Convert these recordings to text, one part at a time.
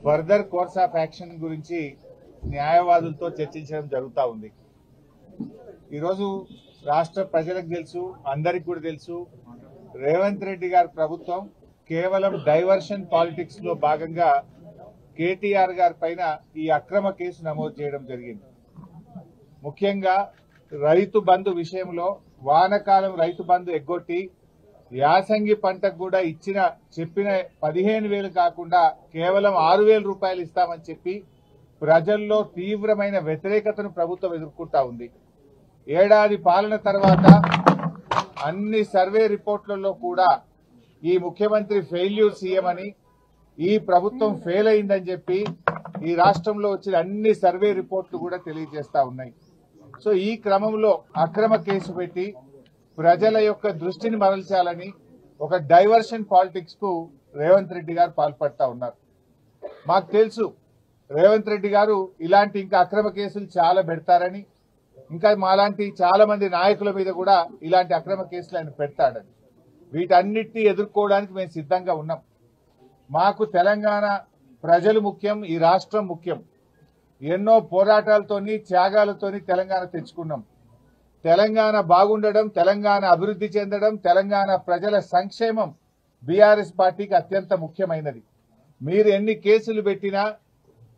Further course of action గురించి న్యాయవాదులతో చర్చించడం జరుగుతూ ఉంది. ఈరోజు రాష్ట్ర ప్రజలకు తెలుసు, అందరికి కూడా తెలుసు, రేవంత్ రెడ్డి గారి ప్రభుత్వం కేవలం డైవర్షన్ పాలిటిక్స్ లో భాగంగా కేటీఆర్ గారి పైన ఈ అక్రమ కేసు నమోదు చేయడం జరిగింది. ముఖ్యంగా రైతు బంధు విషయంలో వానకాలం రైతు బంధు ఎగ్గొట్టి యాసంగి పంటకు కూడా చెప్పిన 15,000 కాకుండా కేవలం 6,000 రూపాయలు ఇస్తామని చెప్పి ప్రజల్లో తీవ్రమైన వ్యతిరేకతను ప్రభుత్వం ఎదుర్కొంటా ఉంది. ఏడాది పాలన తర్వాత అన్ని సర్వే రిపోర్ట్లలో కూడా ఈ ముఖ్యమంత్రి ఫెయిల్యూర్ సీఎం అని, ఈ ప్రభుత్వం ఫెయిల్ అయిందని చెప్పి ఈ రాష్ట్రంలో వచ్చిన అన్ని సర్వే రిపోర్ట్లు కూడా తెలియజేస్తా ఉన్నాయి. సో ఈ క్రమంలో అక్రమ కేసు పెట్టి ప్రజల యొక్క దృష్టిని మరల్చాలని ఒక డైవర్షన్ పాలిటిక్స్ కు రేవంత్ రెడ్డి గారు పాల్పడతా ఉన్నారు. మాకు తెలుసు రేవంత్ రెడ్డి గారు ఇలాంటి ఇంకా అక్రమ కేసులు చాలా పెడతారని, ఇంకా మాలాంటి చాలా మంది నాయకుల మీద కూడా ఇలాంటి అక్రమ కేసులు ఆయన పెడతాడని. వీటన్నిటిని ఎదుర్కోవడానికి మేము సిద్ధంగా ఉన్నాం. మాకు తెలంగాణ ప్రజలు ముఖ్యం, ఈ రాష్ట్రం ముఖ్యం. ఎన్నో పోరాటాలతోని త్యాగాలతోని తెలంగాణ తెచ్చుకున్నాం. తెలంగాణ బాగుండడం, తెలంగాణ అభివృద్ధి చెందడం, తెలంగాణ ప్రజల సంక్షేమం బీఆర్ఎస్ పార్టీకి అత్యంత ముఖ్యమైనది. మీరు ఎన్ని కేసులు పెట్టినా,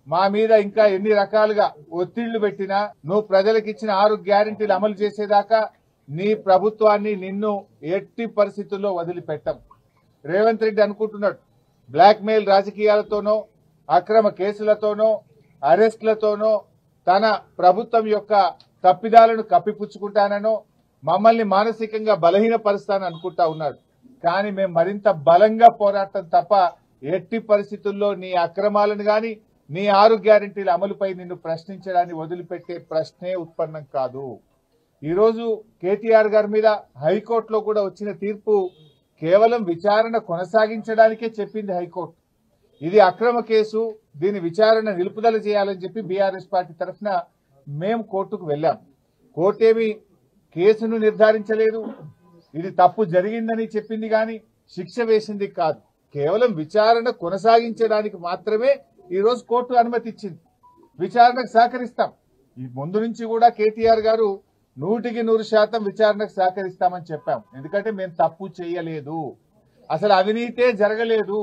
మా మీద ఇంకా ఎన్ని రకాలుగా ఒత్తిళ్లు పెట్టినా, నువ్వు ప్రజలకు ఇచ్చిన 6 గ్యారెంటీలు అమలు చేసేదాకా నీ ప్రభుత్వాన్ని నిన్ను ఎట్టి పరిస్థితుల్లో వదిలిపెట్టం. రేవంత్ రెడ్డి అనుకుంటున్నాడు బ్లాక్ మెయిల్ రాజకీయాలతోనో, అక్రమ కేసులతోనో, అరెస్టులతోనో తన ప్రభుత్వం యొక్క తప్పిదాలను కప్పిపుచ్చుకుంటానో, మమ్మల్ని మానసికంగా బలహీనపరుస్తానని అనుకుంటా ఉన్నాడు. కానీ మేము మరింత బలంగా పోరాటం తప్ప ఎట్టి పరిస్థితుల్లో నీ అక్రమాలను గాని, నీ 6 గ్యారెంటీల అమలుపై నిన్ను ప్రశ్నించడాన్ని వదిలిపెట్టే ప్రశ్నే ఉత్పన్నం కాదు. ఈరోజు కేటీఆర్ గారి మీద హైకోర్టులో కూడా వచ్చిన తీర్పు కేవలం విచారణ కొనసాగించడానికే చెప్పింది హైకోర్టు. ఇది అక్రమ కేసు, దీని విచారణ నిలుపుదల చేయాలని చెప్పి బీఆర్ఎస్ పార్టీ తరఫున మేము కోర్టుకు వెళ్ళాం. కోర్టు ఏమి కేసును నిర్ధారించలేదు, ఇది తప్పు జరిగిందని చెప్పింది కానీ శిక్ష వేసింది కాదు. కేవలం విచారణ కొనసాగించడానికి మాత్రమే ఈరోజు కోర్టు అనుమతి ఇచ్చింది. విచారణకు సహకరిస్తాం. ఈ ముందు నుంచి కూడా కేటీఆర్ గారు 100% విచారణకు సహకరిస్తామని చెప్పాం. ఎందుకంటే మేము తప్పు చేయలేదు, అసలు అవినీతే జరగలేదు,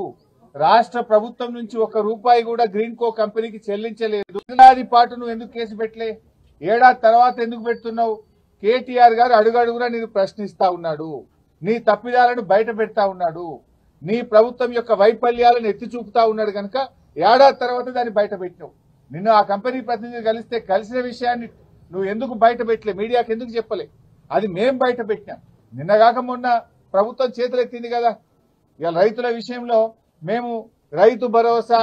రాష్ట్ర ప్రభుత్వం నుంచి 1 రూపాయి కూడా గ్రీన్ కో కంపెనీకి చెల్లించలేదు. ఏడాది పాటు నువ్వు ఎందుకు కేసు పెట్టలే? ఏడాది తర్వాత ఎందుకు పెడుతున్నావు? కేటీఆర్ గారు అడుగడుగునా నేను ప్రశ్నిస్తా ఉన్నాడు, నీ తప్పిదాలను బయట పెడతా ఉన్నాడు, నీ ప్రభుత్వం యొక్క వైఫల్యాలను ఎత్తి చూపుతా ఉన్నాడు. కనుక ఏడాది తర్వాత దాన్ని బయట పెట్టినావు. నిన్ను ఆ కంపెనీ ప్రతినిధి కలిసిన విషయాన్ని నువ్వు ఎందుకు బయట పెట్టలే? మీడియాకి ఎందుకు చెప్పలే? అది మేం బయట పెట్టినాం. నిన్నగాక మొన్న ప్రభుత్వం చేతులెత్తింది కదా. ఇవాళ రైతుల విషయంలో మేము రైతు భరోసా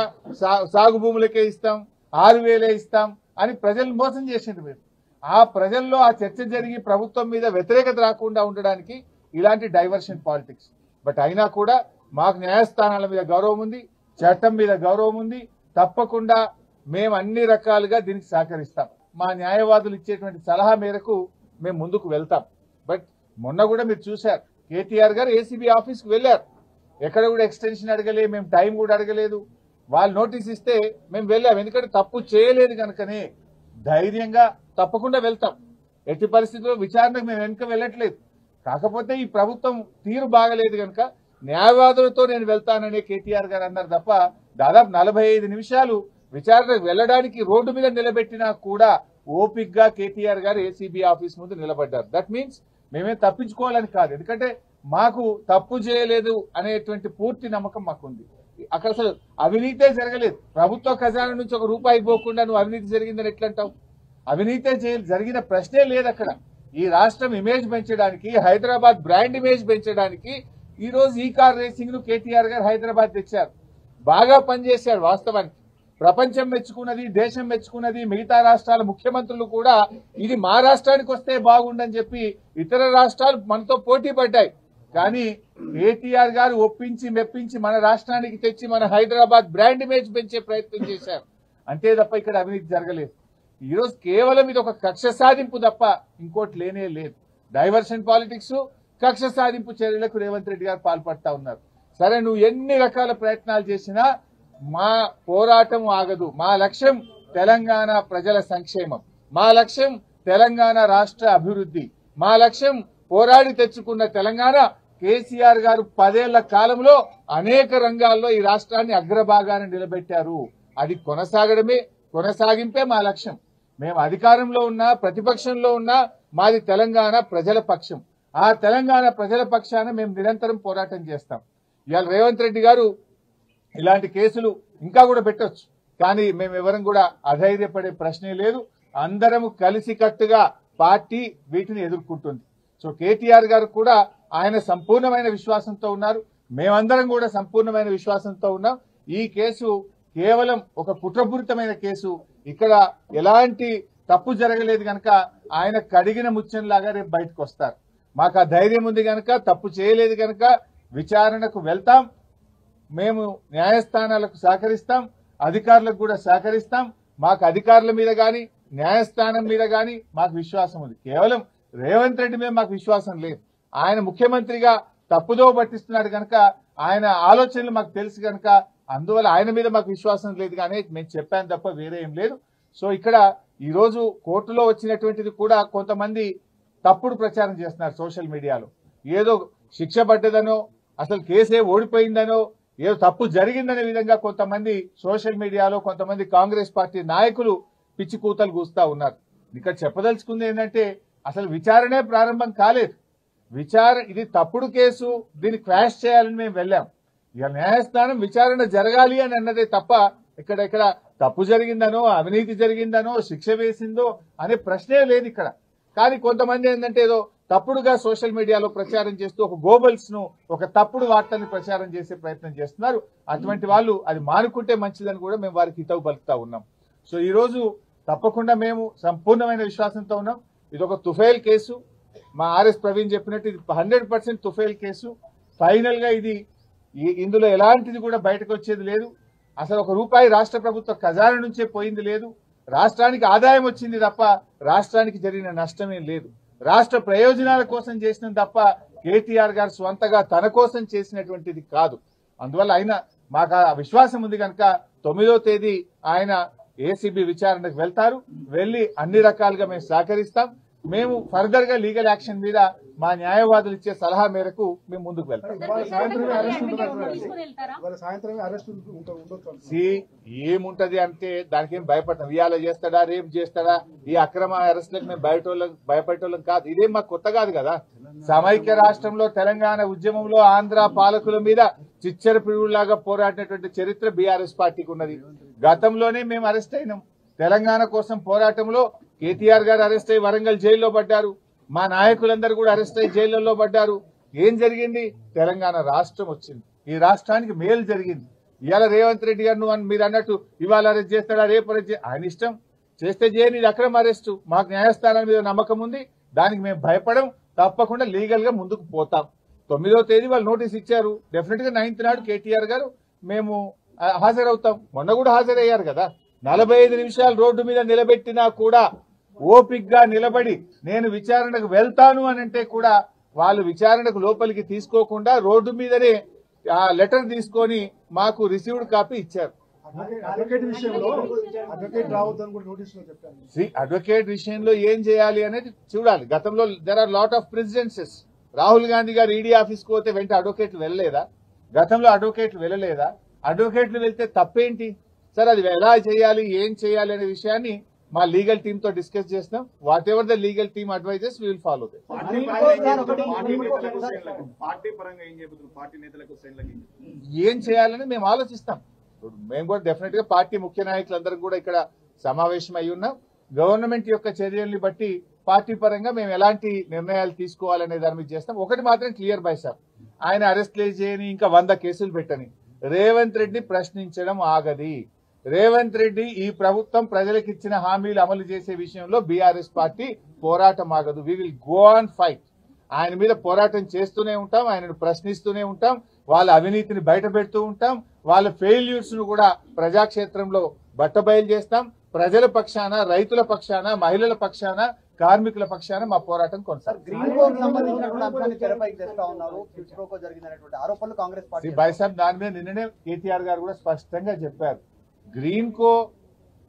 సాగు భూములకే ఇస్తాం, 6,000 ఇస్తాం అని ప్రజలను మోసం చేసింది. మీరు ఆ ప్రజల్లో ఆ చర్చ జరిగి ప్రభుత్వం మీద వ్యతిరేకత రాకుండా ఉండడానికి ఇలాంటి డైవర్షన్ పాలిటిక్స్. బట్ అయినా కూడా మాకు న్యాయస్థానాల మీద గౌరవం ఉంది, చట్టం మీద గౌరవం ఉంది. తప్పకుండా మేము అన్ని రకాలుగా దీనికి సహకరిస్తాం. మా న్యాయవాదులు ఇచ్చేటువంటి సలహా మేరకు మేము ముందుకు వెళ్తాం. బట్ మొన్న కూడా మీరు చూశారు, కేటీఆర్ గారు ఏసీబీ ఆఫీస్కి వెళ్లారు. ఎక్కడ కూడా ఎక్స్టెన్షన్ అడగలేదు, మేము టైం కూడా అడగలేదు. వాళ్ళు నోటీస్ ఇస్తే మేము వెళ్ళాం. ఎందుకంటే తప్పు చేయలేదు కనుకనే ధైర్యంగా తప్పకుండా వెళ్తాం. ఎట్టి పరిస్థితుల్లో విచారణకు మేము వెనుక వెళ్ళట్లేదు. కాకపోతే ఈ ప్రభుత్వం తీరు బాగలేదు కనుక న్యాయవాదులతో నేను వెళ్తాననే కేటీఆర్ గారు అన్నారు తప్ప దాదాపు 45 నిమిషాలు విచారణకు వెళ్లడానికి రోడ్డు మీద నిలబెట్టినా కూడా ఓపిక్గా కేటీఆర్ గారు ఏసీబీ ఆఫీస్ ముందు నిలబడ్డారు. దట్ మీన్స్ మేమే తప్పించుకోవాలని కాదు, ఎందుకంటే మాకు తప్పు చేయలేదు అనేటువంటి పూర్తి నమ్మకం మాకుంది. అక్కడ అసలు అవినీతే జరగలేదు. ప్రభుత్వ ఖజానా నుంచి 1 రూపాయి పోకుండా నువ్వు అవినీతి జరిగిందని ఎట్లంటావు? అవినీతే జరిగిన ప్రశ్నే లేదు అక్కడ. ఈ రాష్ట్రం ఇమేజ్ పెంచడానికి, హైదరాబాద్ బ్రాండ్ ఇమేజ్ పెంచడానికి ఈ రోజు ఈ కార్ రేసింగ్ ను కేటీఆర్ గారు హైదరాబాద్ తెచ్చారు. బాగా పనిచేశారు. వాస్తవానికి ప్రపంచం మెచ్చుకున్నది, దేశం మెచ్చుకున్నది. మిగతా రాష్ట్రాల ముఖ్యమంత్రులు కూడా ఇది మా రాష్ట్రానికి వస్తే బాగుండని చెప్పి ఇతర రాష్ట్రాలు మనతో పోటీ పడ్డాయి. కానీ కేటీఆర్ గారు ఒప్పించి మెప్పించి మన రాష్ట్రానికి తెచ్చి మన హైదరాబాద్ బ్రాండ్ ఇమేజ్ పెంచే ప్రయత్నం చేశారు. అంతే తప్ప ఇక్కడ అవినీతి జరగలేదు. ఈరోజు కేవలం ఇది ఒక కక్ష సాధింపు తప్ప ఇంకోటి లేనే లేదు. డైవర్షన్ పాలిటిక్స్, కక్ష సాధింపు చర్యలకు రేవంత్ రెడ్డి గారు పాల్పడతా ఉన్నారు. సరే, నువ్వు ఎన్ని రకాల ప్రయత్నాలు చేసినా మా పోరాటం ఆగదు. మా లక్ష్యం తెలంగాణ ప్రజల సంక్షేమం, మా లక్ష్యం తెలంగాణ రాష్ట్ర అభివృద్ధి, మా లక్ష్యం పోరాడి తెచ్చుకున్న తెలంగాణ. కేసీఆర్ గారు 10 ఏళ్ల కాలంలో అనేక రంగాల్లో ఈ రాష్ట్రాన్ని అగ్రభాగాన్ని నిలబెట్టారు. అది కొనసాగింపే మా లక్ష్యం. మేము అధికారంలో ఉన్నా ప్రతిపక్షంలో ఉన్నా మాది తెలంగాణ ప్రజల పక్షం. ఆ తెలంగాణ ప్రజల పక్షాన మేము నిరంతరం పోరాటం చేస్తాం. ఇవాళ రేవంత్ రెడ్డి గారు ఇలాంటి కేసులు ఇంకా కూడా పెట్టొచ్చు, కానీ మేము ఎవరం కూడా అధైర్యపడే ప్రశ్నే లేదు. అందరము కలిసికట్టుగా పార్టీ వీటిని ఎదుర్కొంటుంది. సో కేటీఆర్ గారు కూడా ఆయన సంపూర్ణమైన విశ్వాసంతో ఉన్నారు, మేమందరం కూడా సంపూర్ణమైన విశ్వాసంతో ఉన్నాం. ఈ కేసు కేవలం ఒక కుట్రపూరితమైన కేసు. ఇక్కడ ఎలాంటి తప్పు జరగలేదు గనక ఆయన కడిగిన ముత్యంలాగా రేపు బయటకు వస్తారు. మాకు ఆ ధైర్యం ఉంది గనక, తప్పు చేయలేదు గనక విచారణకు వెళ్తాం. మేము న్యాయస్థానాలకు సహకరిస్తాం, అధికారులకు కూడా సహకరిస్తాం. మాకు అధికారుల మీద గాని న్యాయస్థానం మీద గాని మాకు విశ్వాసం ఉంది. కేవలం రేవంత్ రెడ్డి మీద మాకు విశ్వాసం లేదు. ఆయన ముఖ్యమంత్రిగా తప్పుదో పట్టిస్తున్నాడు కనుక, ఆయన ఆలోచనలు మాకు తెలుసు కనుక, అందువల్ల ఆయన మీద మాకు విశ్వాసం లేదు కానీ మేము చెప్పాను తప్ప వేరే ఏం లేదు. సో ఇక్కడ ఈ రోజు కోర్టులో వచ్చినటువంటిది కూడా కొంతమంది తప్పుడు ప్రచారం చేస్తున్నారు సోషల్ మీడియాలో. ఏదో శిక్ష పడ్డదనో, అసలు కేసే ఓడిపోయిందనో, ఏదో తప్పు జరిగిందనే విధంగా కొంతమంది సోషల్ మీడియాలో కొంతమంది కాంగ్రెస్ పార్టీ నాయకులు పిచ్చి కూతలు కూస్తా ఉన్నారు. ఇక్కడ చెప్పదలుచుకుంది ఏంటంటే, అసలు విచారణే ప్రారంభం కాలేదు. ఇది తప్పుడు కేసు, దీన్ని క్వాష్ చేయాలని మేము వెళ్ళాం. ఇక న్యాయస్థానం విచారణ జరగాలి అని అన్నదే తప్ప ఇక్కడ తప్పు జరిగిందనో, అవినీతి జరిగిందనో, శిక్ష వేసిందో అనే ప్రశ్నే లేదు ఇక్కడ. కానీ కొంతమంది ఏంటంటే ఏదో తప్పుడుగా సోషల్ మీడియాలో ప్రచారం చేస్తూ ఒక గోబల్స్ ను, ఒక తప్పుడు వార్తల్ని ప్రచారం చేసే ప్రయత్నం చేస్తున్నారు. అటువంటి వాళ్ళు అది మానుకుంటే మంచిదని కూడా మేము వారికి హితవు పలుకుతా ఉన్నాం. సో ఈ రోజు తప్పకుండా మేము సంపూర్ణమైన విశ్వాసంతో ఉన్నాం. ఇది ఒక తుఫైల్ కేసు. మా ఆర్ఎస్ ప్రవీణ్ చెప్పినట్టు ఇది 100% తుఫైల్ కేసు. ఫైనల్ గా ఇందులో ఎలాంటిది కూడా బయటకు వచ్చేది లేదు. అసలు ₹1 రాష్ట్ర ప్రభుత్వ ఖజానా నుంచే పోయింది లేదు. రాష్ట్రానికి ఆదాయం వచ్చింది తప్ప రాష్ట్రానికి జరిగిన నష్టమే లేదు. రాష్ట్ర ప్రయోజనాల కోసం చేసిన తప్ప కేటీఆర్ గారు స్వంతగా తన కోసం చేసినటువంటిది కాదు. అందువల్ల మాకు ఆ విశ్వాసం ఉంది కనుక 9వ తేదీ ఆయన ఏసీబీ విచారణకు వెళ్తారు. వెళ్లి అన్ని రకాలుగా మేము సహకరిస్తాం. మేము ఫర్దర్ గా లీగల్ యాక్షన్ మీద మా న్యాయవాదులు ఇచ్చే సలహా మేరకు మేము ముందుకు వెళ్తాం. ఏముంటది అంటే దానికి ఏం భయపడతాం. ఇవాళ చేస్తాడా, రేపు చేస్తాడా, ఈ అక్రమ అరెస్టులకు మేము భయపడేటోళ్ళం కాదు. ఇదేం మాకు కొత్త కాదు కదా. సమైక్య రాష్ట్రంలో తెలంగాణ ఉద్యమంలో ఆంధ్ర పాలకుల మీద చిచ్చర పిడుగులాగా పోరాడినటువంటి చరిత్ర బీఆర్ఎస్ పార్టీకి ఉన్నది. గతంలోనే మేము అరెస్ట్ అయినాం. తెలంగాణ కోసం పోరాటంలో కేటీఆర్ గారు అరెస్ట్ అయ్యి వరంగల్ జైల్లో పడ్డారు. మా నాయకులందరూ కూడా అరెస్ట్ అయ్యి జైళ్లలో పడ్డారు. ఏం జరిగింది? తెలంగాణ రాష్ట్రం వచ్చింది. ఈ రాష్ట్రానికి మేలు జరిగింది. ఇవాళ రేవంత్ రెడ్డి గారు మీరు అన్నట్టు ఇవాళ అరెస్ట్ చేస్తాడా, రేపు అరెస్ట్ ఆయన ఇష్టం, చేస్తే చేయని, ఇది అక్రమ అరెస్టు. మాకు న్యాయస్థానాల మీద నమ్మకం ఉంది. దానికి మేము భయపడం. తప్పకుండా లీగల్ గా ముందుకు పోతాం. 9వ తేదీ వాళ్ళు నోటీస్ ఇచ్చారు. డెఫినెట్ గా 9th నాడు కేటీఆర్ గారు మేము హాజరవుతాం. మొన్న కూడా హాజరయ్యారు కదా. 45 నిమిషాలు రోడ్డు మీద నిలబెట్టినా కూడా ఓపిగ్గా నిలబడి నేను విచారణకు వెళ్తాను అని అంటే కూడా వాళ్ళు విచారణకు లోపలికి తీసుకోకుండా రోడ్డు మీదనే లెటర్ తీసుకొని మాకు రిసీవ్డ్ కాపీ ఇచ్చారు. అడ్వకేట్ విషయంలో ఏం చేయాలి అనేది చూడాలి. గతంలో there are lot of precedences. Rahul Gandhi గారు ఈడీ ఆఫీస్కి పోతే వెంట అడ్వకేట్లు వెళ్ళలేదా? గతంలో అడ్వకేట్లు వెళ్ళలేదా? అడ్వకేట్లు వెళ్తే తప్పేంటి సార్? అది ఎలా చేయాలి, ఏం చేయాలి అనే విషయాన్ని మా లీగల్ టీమ్ తో డిస్కస్ చేస్తాం. Whatever the legal team advises we will follow. ఏం చేయాలని మేము ఆలోచిస్తాం. మేము కూడా డెఫినెట్ గా పార్టీ ముఖ్య నాయకులందరం కూడా ఇక్కడ సమావేశం అయి ఉన్నాం. గవర్నమెంట్ యొక్క చర్యల్ని బట్టి పార్టీ పరంగా మేము ఎలాంటి నిర్ణయాలు తీసుకోవాలనే దాని మీద చేస్తాం. ఒకటి మాత్రం క్లియర్ బై సార్, ఆయన అరెస్ట్ చేయని, ఇంకా 100 కేసులు పెట్టని రేవంత్ రెడ్డి ప్రశ్నించడం ఆగది. రేవంత్ రెడ్డి ఈ ప్రభుత్వం ప్రజలకు ఇచ్చిన హామీలు అమలు చేసే విషయంలో బీఆర్ఎస్ పార్టీ పోరాటం ఆగదు. We will go on fight. ఆయన మీద పోరాటం చేస్తూనే ఉంటాం, ఆయనను ప్రశ్నిస్తూనే ఉంటాం, వాళ్ళ అవినీతిని బయట పెడుతూ ఉంటాం, వాళ్ళ ఫెయిల్యూర్స్ ను కూడా ప్రజాక్షేత్రంలో బట్టబయలు చేస్తాం. ప్రజల పక్షాన, రైతుల పక్షాన, మహిళల పక్షాన, కార్మికుల పక్షాన మా పోరాటం కొనసాగుతుంది. గ్రీన్ కోడ్ సంబంధించినటువంటి అంశాన్ని తెరపైకి తెస్తా ఉన్నారు. క్విడ్ జరిగినటువంటి ఆరోపణలు కాంగ్రెస్ పార్టీ బైసాబ్ దాని మీద నిన్ననే కేటీఆర్ గారు కూడా స్పష్టంగా చెప్పారు. గ్రీన్ కో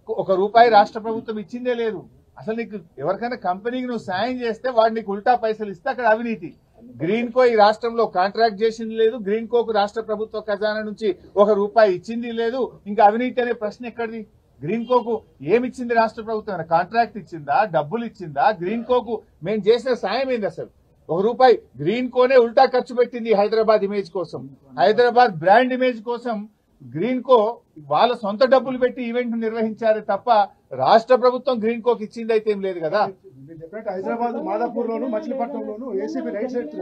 ఒక రూపాయి రాష్ట్ర ప్రభుత్వం ఇచ్చిందే లేదు. అసలు నీకు ఎవరికైనా కంపెనీకి నువ్వు సాయం చేస్తే వాడు నీకు ఉల్టా పైసలు ఇస్తే అక్కడ అవినీతి. గ్రీన్ కో ఈ రాష్ట్రంలో కాంట్రాక్ట్ చేసింది లేదు. గ్రీన్ కోకు రాష్ట్ర ప్రభుత్వ ఖజానా నుంచి ఒక రూపాయి ఇచ్చింది లేదు. ఇంకా అవినీతి అనే ప్రశ్న ఎక్కడిది? గ్రీన్ కోకు ఏమిచ్చింది రాష్ట్ర ప్రభుత్వం? కాంట్రాక్ట్ ఇచ్చిందా? డబ్బులు ఇచ్చిందా? గ్రీన్ కోకు మేము చేసిన సాయం ఏంది? అసలు ఒక రూపాయి గ్రీన్ కోనే ఉల్టా ఖర్చు పెట్టింది హైదరాబాద్ ఇమేజ్ కోసం, హైదరాబాద్ బ్రాండ్ ఇమేజ్ కోసం. గ్రీన్ కో వాళ్ళ సొంత డబ్బులు పెట్టి ఈవెంట్ నిర్వహించారే తప్ప రాష్ట్ర ప్రభుత్వం గ్రీన్ కోకి ఇచ్చింది అయితే ఏం లేదు కదా. హైదరాబాద్ మాదాపూర్ లోను మచిలీపట్నంలోను ఏసీబీ రైట్ సైడ్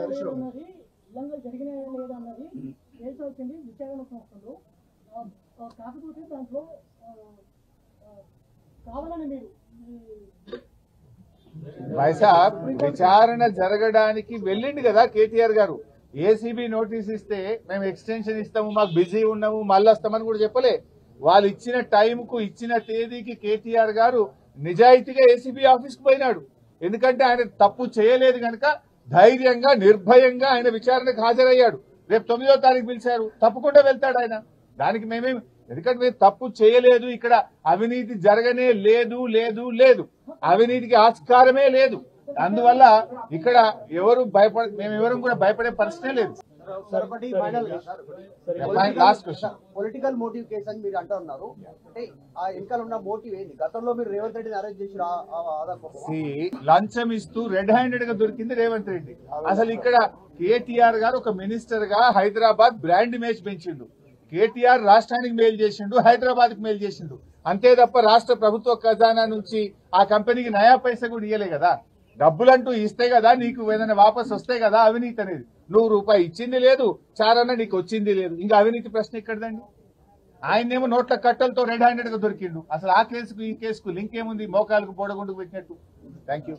వైసాబ్ విచారణ జరగడానికి వెళ్ళింది కదా కేటీఆర్ గారు. ఏసీబీ నోటీస్ ఇస్తే మేము ఎక్స్టెన్షన్ ఇస్తాము, మాకు బిజీ ఉన్నాము, మళ్ళీ వస్తామని కూడా చెప్పలే. వాళ్ళు ఇచ్చిన టైంకు ఇచ్చిన తేదీకి కేటీఆర్ గారు నిజాయితీగా ఏసీబీ ఆఫీస్ కు పోయినాడు. ఎందుకంటే ఆయన తప్పు చేయలేదు కనుక ధైర్యంగా నిర్భయంగా ఆయన విచారణకు హాజరయ్యాడు. రేపు 9వ తారీఖు పిలిచారు, తప్పకుండా వెళ్తాడు ఆయన. దానికి మేమేం, ఎందుకంటే మేము తప్పు చేయలేదు, ఇక్కడ అవినీతి జరగనే లేదు లేదు లేదు, అవినీతికి ఆస్కారమే లేదు. అందువల్ల ఇక్కడ మేమెవరం కూడా భయపడే పరిస్థితే లేదు. Last question, political motive case అని మీరు అంటూ ఉన్నారు. అంటే ఆ వెనకాల ఉన్న మోటివ్ ఏంది? గతంలో మీరు రేవంత్ రెడ్డిని అరెస్ట్ చేసి లంచం ఇస్తూ రెడ్ హ్యాండెడ్ గా దొరికింది రేవంత్ రెడ్డి. అసలు ఇక్కడ కేటీఆర్ గారు ఒక మినిస్టర్ గా హైదరాబాద్ బ్రాండ్ ఇమేజ్ పెంచిండు. కేటీఆర్ రాష్ట్రానికి మేలు చేసిండు, హైదరాబాద్ కి మేలు చేసిండు. అంతే తప్ప రాష్ట్ర ప్రభుత్వ ఖజానా నుంచి ఆ కంపెనీకి నయా పైసా కూడా ఇయ్యలే కదా. డబ్బులంటూ ఇస్తే కదా నీకు ఏదైనా వాపస్ వస్తే కదా అవినీతి అనేది. నువ్వు రూపాయి ఇచ్చింది లేదు, చారన్నా నీకు వచ్చింది లేదు, ఇంకా అవినీతి ప్రశ్న ఎక్కడదండి? ఆయనేమో నోట్ల కట్టలతో రెడ్ హ్యాండెడ్ గా దొరికిండు. అసలు ఆ కేసుకు ఈ కేసుకు లింక్ ఏముంది? మోకాలకు బోడగుండుకు పెట్టినట్టు. Thank you.